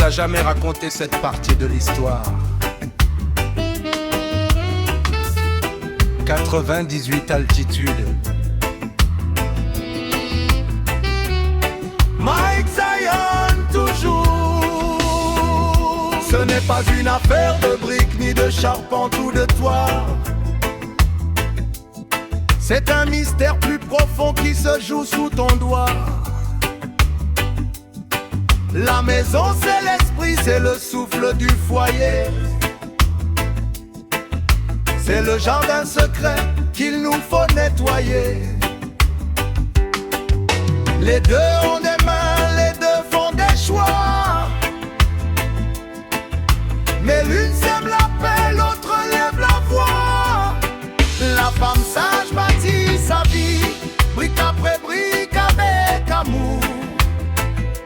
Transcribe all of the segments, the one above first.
nous a jamais raconté cette partie de l'histoire. 98 altitude. Mike Zion toujours. Ce n'est pas une affaire de briques, ni de charpente ou de toit. C'est un mystère plus profond qui se joue sous ton doigt. La maison c'est l'esprit, c'est le souffle du foyer. C'est le jardin secret qu'il nous faut nettoyer. Les deux ont des mains, les deux font des choix. Mais l'une sème la paix, l'autre lève la voix. La femme sage bâtit sa vie, brique après brique avec amour.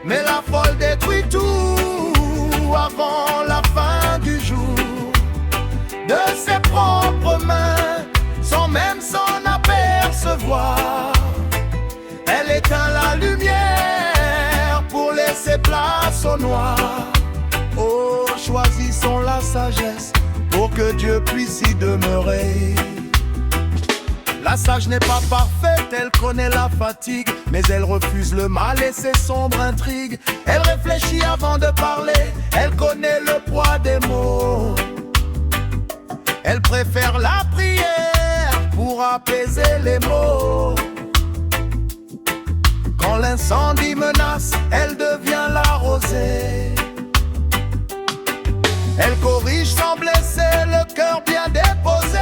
Mais la folle détruit tout avant la fin du jour. De ses propres mains, sans même s'en apercevoir, elle éteint la lumière pour laisser place au noir. Oh, choisissons la sagesse pour que Dieu puisse y demeurer. La sage n'est pas parfaite, elle connaît la fatigue, mais elle refuse le mal et ses sombres intrigues. Elle réfléchit avant de parler, elle connaît le poids des mots. Elle préfère la prière pour apaiser les maux. Quand l'incendie menace, elle devient la rosée. Elle corrige sans blesser, le cœur bien déposé.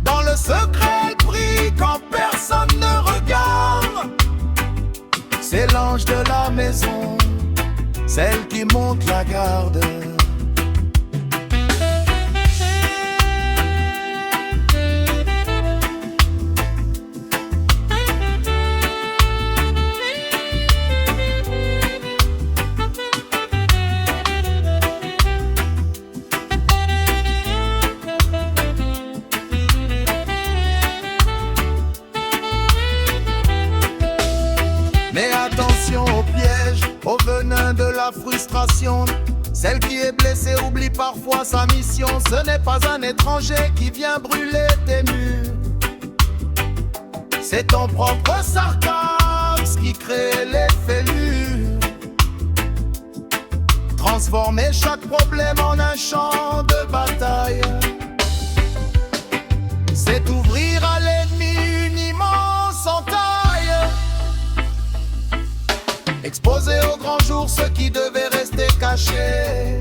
Dans le secret, elle brille quand personne ne regarde. C'est l'ange de la maison, celle qui monte la garde. Mais attention au piège, au venin de la frustration. Celle qui est blessée oublie parfois sa mission. Ce n'est pas un étranger qui vient brûler tes murs. C'est ton propre sarcasme qui crée les fêlures. Transformer chaque problème en un champ de bataille, c'est ouvrir à l'ennemi une immense entaille. Exposer au grand jour ce qui devait rester caché,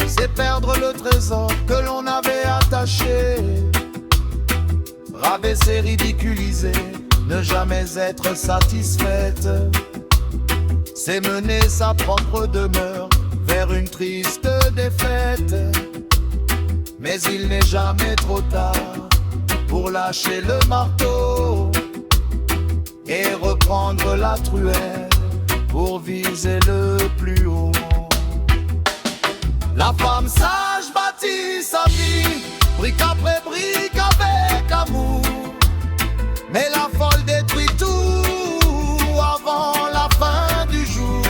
c'est perdre le trésor que l'on avait attaché. Rabaisser, ridiculiser, ne jamais être satisfaite, c'est mener sa propre demeure vers une triste défaite. Mais il n'est jamais trop tard pour lâcher le marteau et reprendre la truelle pour viser le plus haut. La femme sage bâtit sa vie, brique après brique avec amour. Mais la folle détruit tout avant la fin du jour.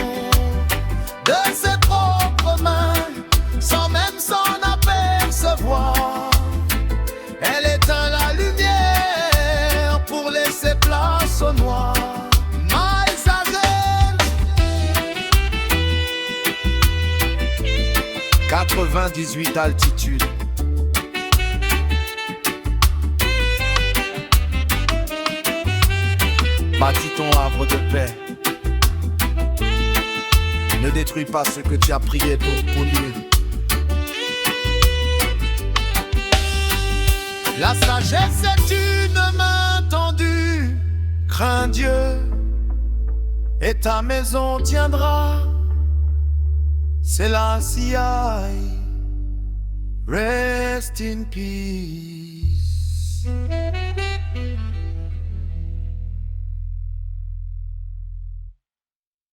De ses propres mains, sans même s'en apercevoir, elle éteint la lumière pour laisser place au noir. Mike Zion. 98 altitude. Bâtis ton havre de paix. Ne détruis pas ce que tu as prié pour polir. La sagesse est une main tendue. Crains Dieu et ta maison tiendra. C'est la CI. Rest in peace.